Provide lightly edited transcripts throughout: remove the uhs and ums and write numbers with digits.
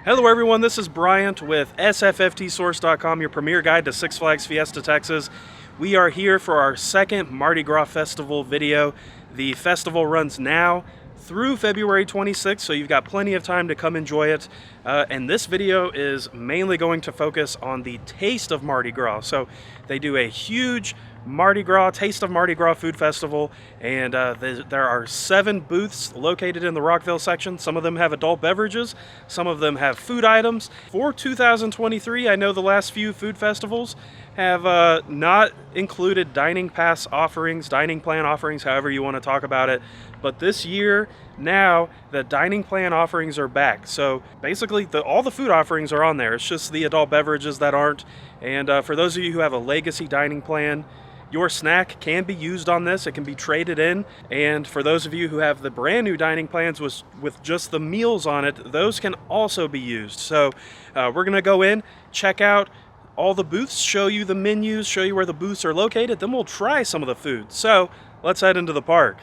Hello everyone, this is Bryant with sfftsource.com, your premier guide to Six Flags Fiesta Texas. We are here for our second Mardi Gras Festival video. The festival runs now through February 26th, so you've got plenty of time to come enjoy it. And this video is mainly going to focus on the taste of Mardi Gras. So they do a huge Mardi Gras, Taste of Mardi Gras food festival, and there are 7 booths located in the Rockville section. Some of them have adult beverages, some of them have food items. For 2023, I know the last few food festivals have not included dining pass offerings, dining plan offerings, however you want to talk about it. But this year, now, the dining plan offerings are back. So basically, all the food offerings are on there. It's just the adult beverages that aren't. And for those of you who have a legacy dining plan, your snack can be used on this. It can be traded in. And for those of you who have the brand new dining plans with just the meals on it, those can also be used. So we're gonna go in, check out all the booths, show you the menus, show you where the booths are located, then we'll try some of the food. So let's head into the park.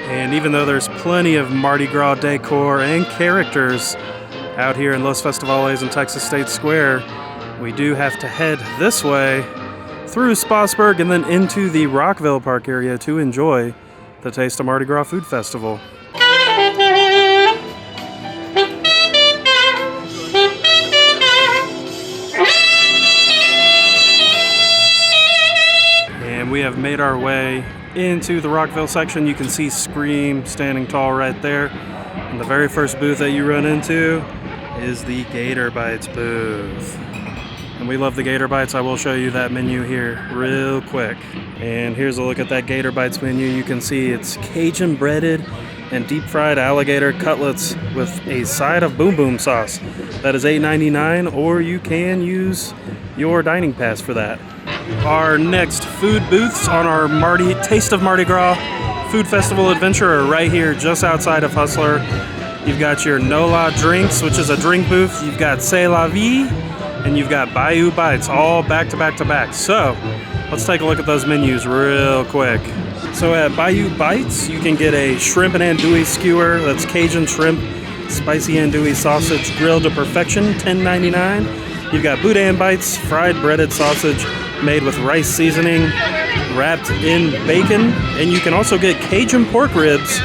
And even though there's plenty of Mardi Gras decor and characters out here in Los Festivales and Texas State Square, we do have to head this way through Spotsburg and then into the Rockville Park area to enjoy the Taste of Mardi Gras Food Festival. And we have made our way into the Rockville section. You can see Scream standing tall right there. And the very first booth that you run into is the Gator Bites booth. And we love the Gator Bites. I will show you that menu here real quick. And here's a look at that Gator Bites menu. You can see it's Cajun breaded and deep fried alligator cutlets with a side of Boom Boom sauce. That is $8.99, or you can use your dining pass for that. Our next food booths on our Taste of Mardi Gras Food Festival adventure are right here just outside of Hustler. You've got your No-La Drinks, which is a drink booth. You've got C'est La Vie, and you've got Bayou Bites, all back to back to back. So let's take a look at those menus real quick. So at Bayou Bites, you can get a shrimp and andouille skewer. That's Cajun shrimp, spicy andouille sausage, grilled to perfection, $10.99. You've got Boudin Bites, fried breaded sausage made with rice seasoning, wrapped in bacon. And you can also get Cajun pork ribs,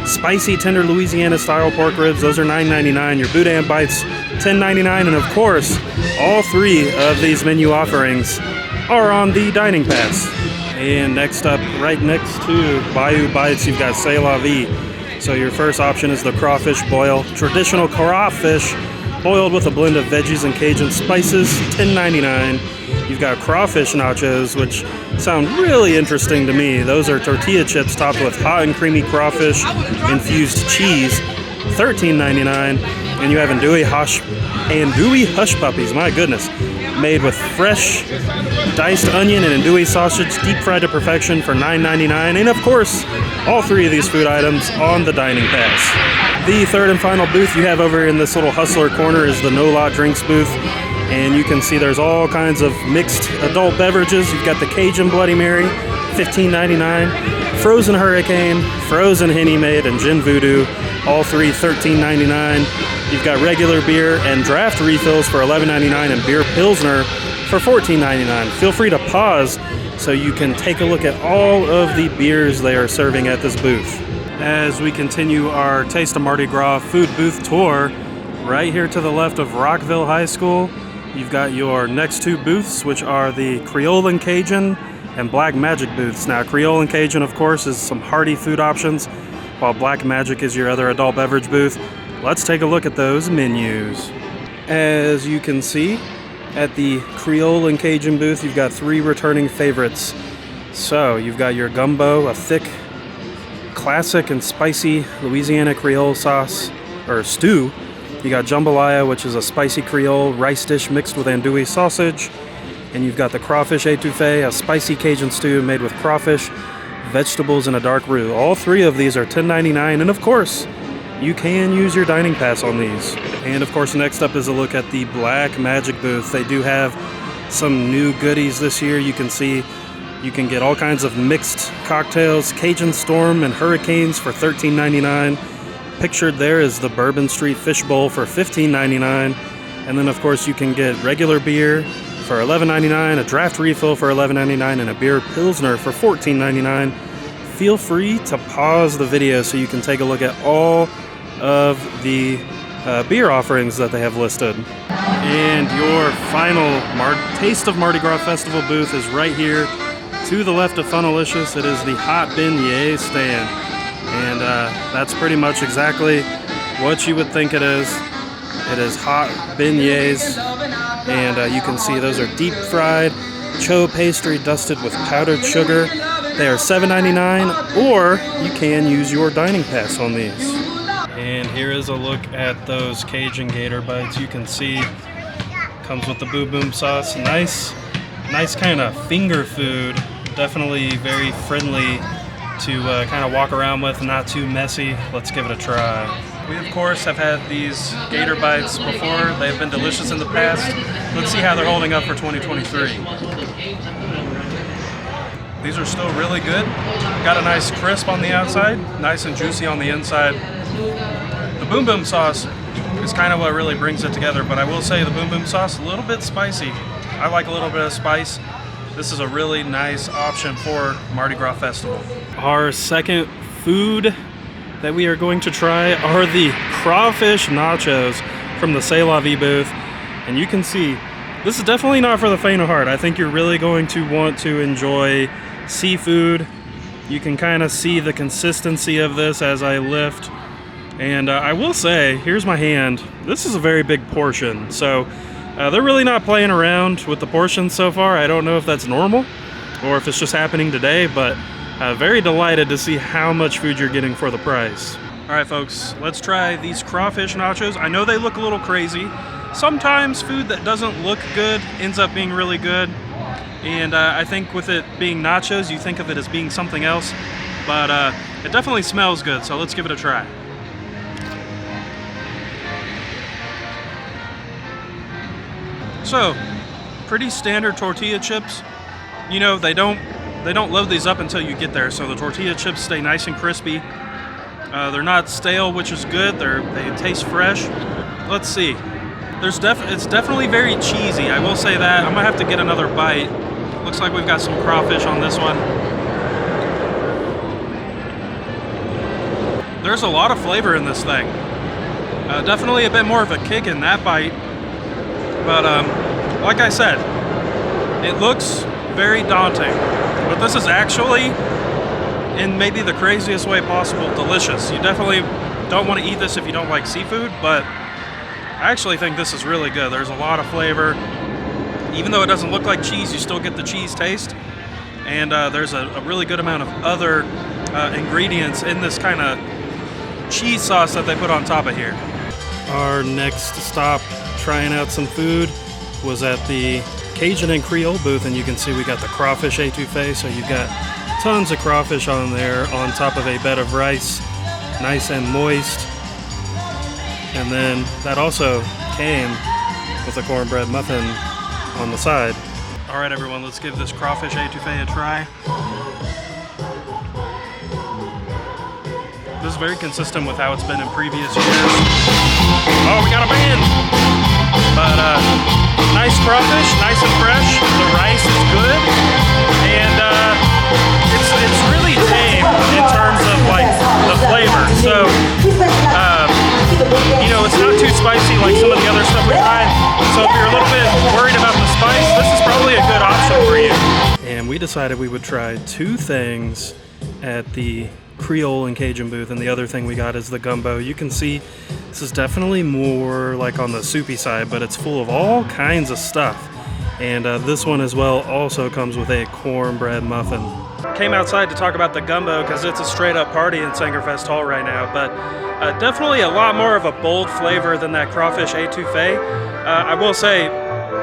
spicy tender Louisiana style pork ribs. Those are $9.99. Your Boudin Bites, $10.99. And of course, all 3 of these menu offerings are on the dining pass. And next up, right next to Bayou Bites, you've got C'est La Vie. So your first option is the crawfish boil. Traditional crawfish boiled with a blend of veggies and Cajun spices, $10.99. You've got crawfish nachos, which sound really interesting to me. Those are tortilla chips topped with hot and creamy crawfish infused cheese, $13.99. And you have andouille hush puppies, my goodness, made with fresh diced onion and andouille sausage, deep fried to perfection for $9.99. And of course, all 3 of these food items on the dining pass. The third and final booth you have over in this little Hustler corner is the No-La Drinks booth. And you can see there's all kinds of mixed adult beverages. You've got the Cajun Bloody Mary, $15.99. Frozen Hurricane, Frozen Henny Maid, and Gin Voodoo, all 3 $13.99. You've got regular beer and draft refills for $11.99 and beer Pilsner for $14.99. Feel free to pause so you can take a look at all of the beers they are serving at this booth. As we continue our Taste of Mardi Gras food booth tour, right here to the left of Rockville High School, you've got your next 2 booths, which are the Creole and Cajun and Black Magic booths. Now, Creole and Cajun, of course, is some hearty food options, while Black Magic is your other adult beverage booth. Let's take a look at those menus. As you can see, at the Creole and Cajun booth, you've got 3 returning favorites. So, you've got your gumbo, a thick, classic and spicy Louisiana Creole sauce, or stew. You got jambalaya, which is a spicy Creole rice dish mixed with andouille sausage. And you've got the crawfish étouffée, a spicy Cajun stew made with crawfish, vegetables, and a dark roux. All 3 of these are $10.99. And of course, you can use your dining pass on these. And of course, next up is a look at the Black Magic booth. They do have some new goodies this year. You can see you can get all kinds of mixed cocktails, Cajun Storm and Hurricanes for $13.99. Pictured there is the Bourbon Street Fishbowl for $15.99. And then of course you can get regular beer for $11.99, a draft refill for $11.99, and a beer Pilsner for $14.99. Feel free to pause the video so you can take a look at all of the beer offerings that they have listed. And your final Taste of Mardi Gras Festival booth is right here to the left of Funnelicious. It is the Hot Beignets stand. And that's pretty much exactly what you would think it is. It is hot beignets, and you can see those are deep fried cho pastry dusted with powdered sugar. They are $7.99, or you can use your dining pass on these. And here is a look at those Cajun Gator Bites. You can see comes with the Boom Boom sauce. Nice kind of finger food. Definitely very friendly to kind of walk around with, not too messy. Let's give it a try. We of course have had these Gator Bites before. They've been delicious in the past. Let's see how they're holding up for 2023. These are still really good. Got a nice crisp on the outside, nice and juicy on the inside. The Boom Boom sauce is kind of what really brings it together, but I will say the Boom Boom sauce, a little bit spicy. I like a little bit of spice. This is a really nice option for Mardi Gras Festival. Our second food that we are going to try are the crawfish nachos from the C'est La Vie booth. And you can see, this is definitely not for the faint of heart. I think you're really going to want to enjoy seafood. You can kind of see the consistency of this as I lift. And I will say, here's my hand. This is a very big portion. So they're really not playing around with the portions so far. I don't know if that's normal or if it's just happening today, but very delighted to see how much food you're getting for the price. All right, folks, let's try these crawfish nachos. I know they look a little crazy. Sometimes food that doesn't look good ends up being really good. And I think with it being nachos, you think of it as being something else, but it definitely smells good, so let's give it a try. So, pretty standard tortilla chips. You know, they don't load these up until you get there, so the tortilla chips stay nice and crispy. They're not stale, which is good. They taste fresh. Let's see. It's definitely very cheesy. I will say that. I'm gonna have to get another bite. Looks like we've got some crawfish on this one. There's a lot of flavor in this thing. Definitely a bit more of a kick in that bite. But like I said, it looks very daunting. But this is actually, in maybe the craziest way possible, delicious. You definitely don't want to eat this if you don't like seafood, but I actually think this is really good. There's a lot of flavor. Even though it doesn't look like cheese, you still get the cheese taste. And there's a really good amount of other ingredients in this kind of cheese sauce that they put on top of here. Our next stop trying out some food was at the Cajun and Creole booth, and you can see we got the crawfish étouffée, so you've got tons of crawfish on there on top of a bed of rice, nice and moist. And then that also came with a cornbread muffin on the side. All right, everyone, let's give this crawfish étouffée a try. This is very consistent with how it's been in previous years. Oh, we got a band! But nice crawfish, nice and fresh. The rice is good, and it's really tame in terms of like the flavor. So you know, it's not too spicy like some of the other stuff we tried. So if you're a little bit worried about the spice, this is probably a good option for you. And we decided we would try two things at the Creole and Cajun booth, and the other thing we got is the gumbo. You can see this is definitely more like on the soupy side, but it's full of all kinds of stuff. And this one as well also comes with a cornbread muffin. Came outside to talk about the gumbo because it's a straight up party in Sangerfest Hall right now, but definitely a lot more of a bold flavor than that crawfish étouffée. I will say,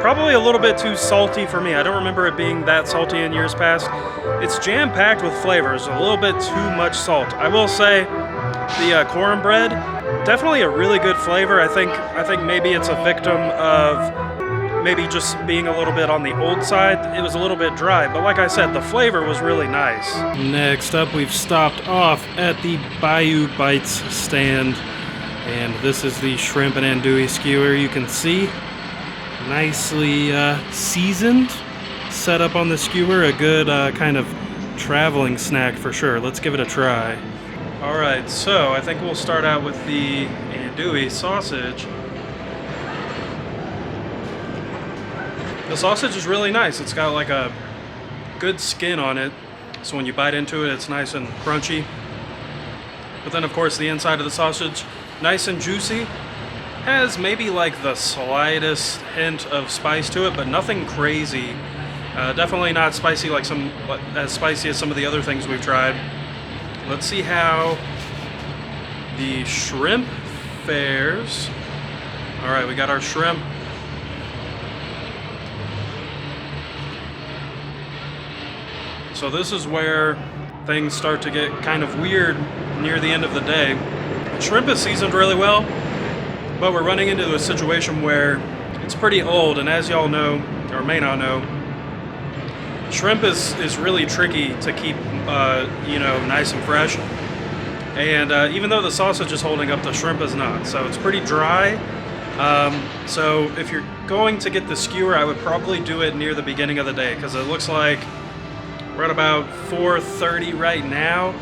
probably a little bit too salty for me. I don't remember it being that salty in years past. It's jam-packed with flavors, a little bit too much salt. I will say, The cornbread, definitely a really good flavor. I think maybe it's a victim of maybe just being a little bit on the old side. It was a little bit dry, but like I said, the flavor was really nice. Next up, we've stopped off at the Bayou Bites stand, and this is the shrimp and andouille skewer. You can see nicely seasoned, set up on the skewer. A good kind of traveling snack for sure. Let's give it a try. All right, so I think we'll start out with the andouille sausage. The sausage is really nice. It's got like a good skin on it, so when you bite into it, it's nice and crunchy. But then, of course, the inside of the sausage, nice and juicy. Has maybe like the slightest hint of spice to it, but nothing crazy. Definitely not spicy like as spicy as some of the other things we've tried. Let's see how the shrimp fares. All right, we got our shrimp. So this is where things start to get kind of weird near the end of the day. Shrimp is seasoned really well, but we're running into a situation where it's pretty old, and as y'all know, or may not know, shrimp is really tricky to keep, nice and fresh. And even though the sausage is holding up, the shrimp is not. So it's pretty dry. So if you're going to get the skewer, I would probably do it near the beginning of the day, because it looks like we're at about 4:30 right now.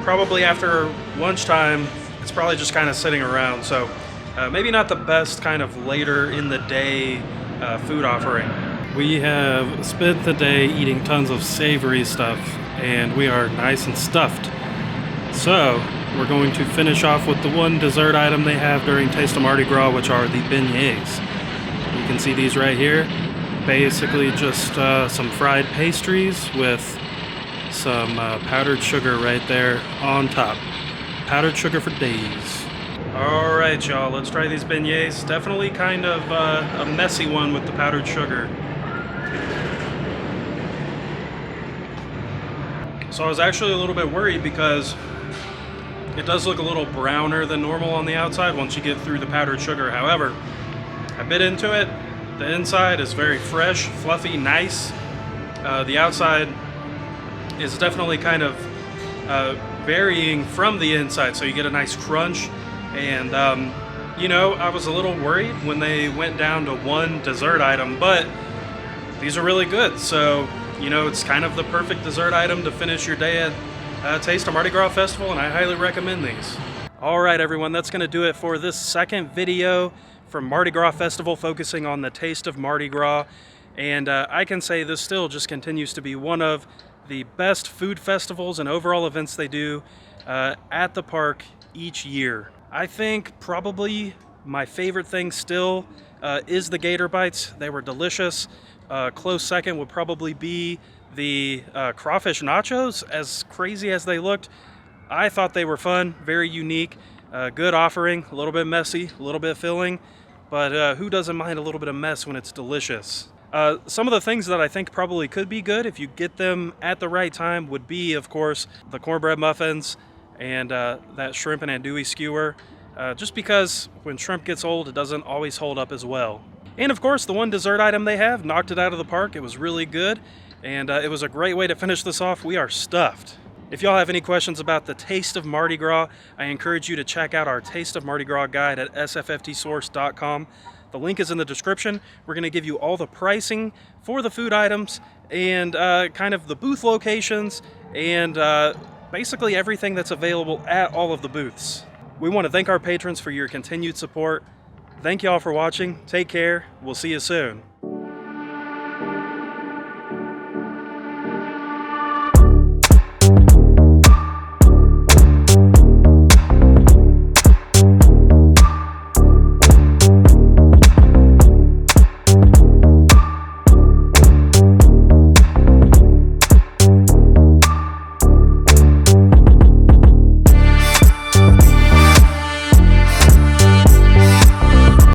Probably after lunchtime, it's probably just kind of sitting around. So maybe not the best kind of later in the day food offering. We have spent the day eating tons of savory stuff, and we are nice and stuffed. So we're going to finish off with the one dessert item they have during Taste of Mardi Gras, which are the beignets. You can see these right here. Basically just some fried pastries with some powdered sugar right there on top. Powdered sugar for days. All right, y'all, let's try these beignets. Definitely kind of a messy one with the powdered sugar. So I was actually a little bit worried because it does look a little browner than normal on the outside once you get through the powdered sugar. However, I bit into it. The inside is very fresh, fluffy, nice. The outside is definitely kind of varying from the inside, so you get a nice crunch. And, I was a little worried when they went down to one dessert item, but these are really good. So, it's kind of the perfect dessert item to finish your day at Taste of Mardi Gras Festival, and I highly recommend these. All right, everyone, that's going to do it for this second video from Mardi Gras Festival, focusing on the Taste of Mardi Gras. And I can say this still just continues to be one of the best food festivals and overall events they do at the park each year. I think probably my favorite thing still is the gator bites. They were delicious. Close second would probably be the crawfish nachos. As crazy as they looked, I thought they were fun, very unique, good offering, a little bit messy, a little bit filling, but who doesn't mind a little bit of mess when it's delicious? Some of the things that I think probably could be good if you get them at the right time would be, of course, the cornbread muffins and that shrimp and andouille skewer, just because when shrimp gets old, it doesn't always hold up as well. And of course, the one dessert item they have knocked it out of the park. It was really good, and it was a great way to finish this off. We are stuffed. If y'all have any questions about the Taste of Mardi Gras, I encourage you to check out our Taste of Mardi Gras guide at sffdsource.com. The link is in the description. We're going to give you all the pricing for the food items and kind of the booth locations and basically everything that's available at all of the booths. We want to thank our patrons for your continued support. Thank y'all for watching. Take care. We'll see you soon.